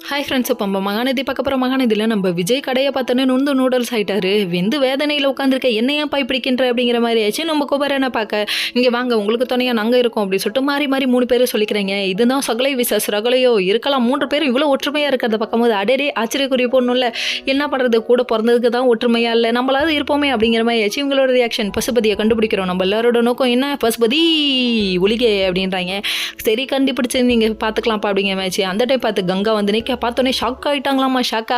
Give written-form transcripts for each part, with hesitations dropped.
Hi friends. இப்போ நம்ம மகாநதி பார்க்க போகிற மகாநதியில் நம்ம விஜய் கடையை பார்த்தோன்னே நொந்து நூடல்ஸ் ஆகிட்டாரு. வெந்து வேதனையில் உட்காந்துருக்க என்னையாப்பா பிடிக்கின்ற அப்படிங்கிற மாதிரி ஆச்சு. நம்ம குபரனை பார்க்க இங்கே வாங்க உங்களுக்கு துணையாக நாங்கள் இருக்கோம் அப்படின்னு சொல்லிட்டு மாறி மாறி 3 பேர் சொல்லிக்கிறீங்க. இதுதான் சகலை விசஸ் ரகலையோ இருக்கலாம். 3 பேரும் இவ்வளோ ஒற்றுமையாக இருக்கிறத பார்க்கும்போது அடே ஆச்சரியக்குரிய பொண்ணும்ல, என்ன பண்ணுறது, கூட பிறந்ததுக்கு தான் ஒற்றுமையாக இல்லை, நம்மளாவது இருப்போமே அப்படிங்கிற மாதிரி ஆச்சு. இவங்களோட ரியாக்ஷன். பசுபதியை கண்டுபிடிக்கிறோம். நம்ம எல்லாரோட நோக்கம் என்ன, பசுபதி ஒளிகை அப்படின்றாங்க. சரி கண்டுபிடிச்சு நீங்கள் பார்த்துக்கலாம்ப்பா அப்படிங்கிற மாதிரி. அந்த டைம் பார்த்து கங்கா வந்து நிற்க பார்த்தோன்னே ஷாக் ஆகிட்டாங்களாம்மா. ஷாக்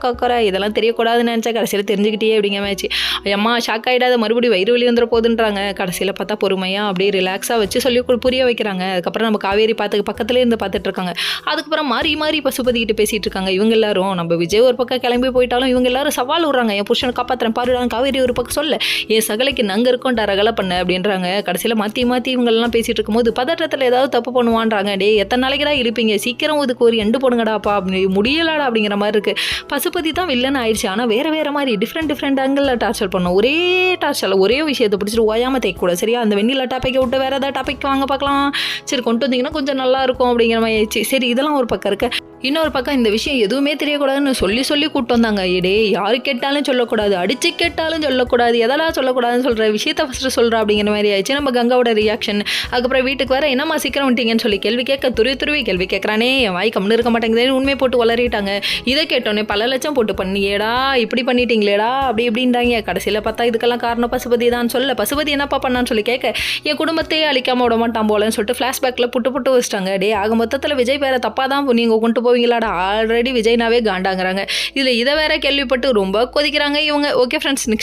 ஆக்குற இதெல்லாம் தெரியக்கூடாதுன்னு நினச்சா கடைசியில் தெரிஞ்சுக்கிட்டே அப்படிங்கிற மாதிரி. அம்மா ஷாக் ஆகிடாத, மறுபடியும் வயிறு வலி வந்துட போகுதுன்றாங்க. கடைசியில் பார்த்தா பொறுமையாக அப்படியே ரிலாக்ஸாக வச்சு சொல்லி புரிய வைக்கிறாங்க. அதுக்கப்புறம் நம்ம காவேரி பக்கத்துலேயே இருந்து பார்த்துட்டு இருக்காங்க. அதுக்கப்புறம் மாறி பசுபதிக்கிட்டு பேசிகிட்டு இருக்காங்க. இவங்க எல்லாரும் நம்ம விஜய் ஒரு பக்கம் கிளம்பி போயிட்டாலும் இவங்க எல்லாரும் சவால் விடுறாங்க. என் புருஷனை காப்பாற்றுறேன் பாருடாங்க. காவேரி ஒரு பக்கம் சொல்ல என் சகலைக்கு நாங்கள் இருக்கோம் ரகலை பண்ண அப்படின்றாங்க. கடைசியில் மாற்றி இவங்கெல்லாம் பேசிகிட்டு இருக்கும்போது பதற்றத்தில் ஏதாவது தப்பு பண்ணுவான்றாங்க. டே எத்தனை நாளைக்குடா இருப்பீங்க, சீக்கிரம் இதுக்கு ஒரு எண்டு போடுங்கடாப்பா, அப்படி முடியலாடா அப்படிங்கிற மாதிரி இருக்குது. பசுபதி தான் வில்லன் ஆயிடுச்சு. ஆனால் வேறு மாதிரி டிஃப்ரெண்ட் ஆங்கிளில் டார்ச்சர் பண்ணும். ஒரே டார்ச்சரில் ஒரே விஷயத்தை பிடிச்சிட்டு ஓயாமல் தேய்க்கூடாது. சரியா, அந்த வெண்ணிலா டாப்பிக்கை விட்டு வேறு ஏதாவது டாபிக் வாங்க பார்க்கலாம். சரி கொண்டு வந்தீங்கன்னா கொஞ்சம் நல்லா இருக்கும் அப்படிங்கிற மாதிரி ஆயிடுச்சு. சரி இதெல்லாம் ஒரு பக்கம் இருக்கு. இன்னொரு பக்கம் இந்த விஷயம் எதுவுமே தெரியக்கூடாதுன்னு சொல்லி கூப்பிட்டு வந்தாங்க. இடே யாரு கேட்டாலும் சொல்லக்கூடாது, அடிச்சு கேட்டாலும் சொல்லக்கூடாது, எதெல்லாம் சொல்லக்கூடாதுன்னு சொல்கிற விஷயத்தை ஃபஸ்ட்டு சொல்கிறா அப்படிங்கிற மாதிரி ஆயிடுச்சு. நம்ம கங்காவோட ரியாக்ஷன். அதுக்கப்புறம் வீட்டுக்கு வர என்னம்மா சீக்கிரம் வந்துட்டீங்கன்னு சொல்லி கேள்வி கேட்க துருவி கேள்வி கேட்குறானே, என் வாய் கம்னு இருக்க மாட்டேங்குது, உண்மையை போட்டு வளரிட்டாங்க. இதை கேட்டோன்னே பல லட்சம் போட்டு பண்ணியேடா, இப்படி பண்ணிட்டீங்களேடா அப்படி இப்படின்றாங்க. கடைசியில் பார்த்தா இதுக்கெல்லாம் காரணம் பசுபதி தான் சொல்ல. பசுபதி என்னப்பா பண்ணான்னு சொல்லி கேட்க என் குடும்பத்தையே அழிக்காம விட மாட்டான் போலன்னு சொல்லிட்டு ஃப்ளாஷ்பேக்கில் புட்டு வச்சிட்டாங்க. டே ஆக மொத்தத்தில் விஜய் பேரை தப்பாக தான் நீங்கள் கொண்டு போவீங்களாடா, ஆல்ரெடி விஜய்னாவே காண்டாங்கிறாங்க. இதில் இதை வேற கேள்விப்பட்டு ரொம்ப கொதிக்கிறாங்க இவங்க. Okay friends, next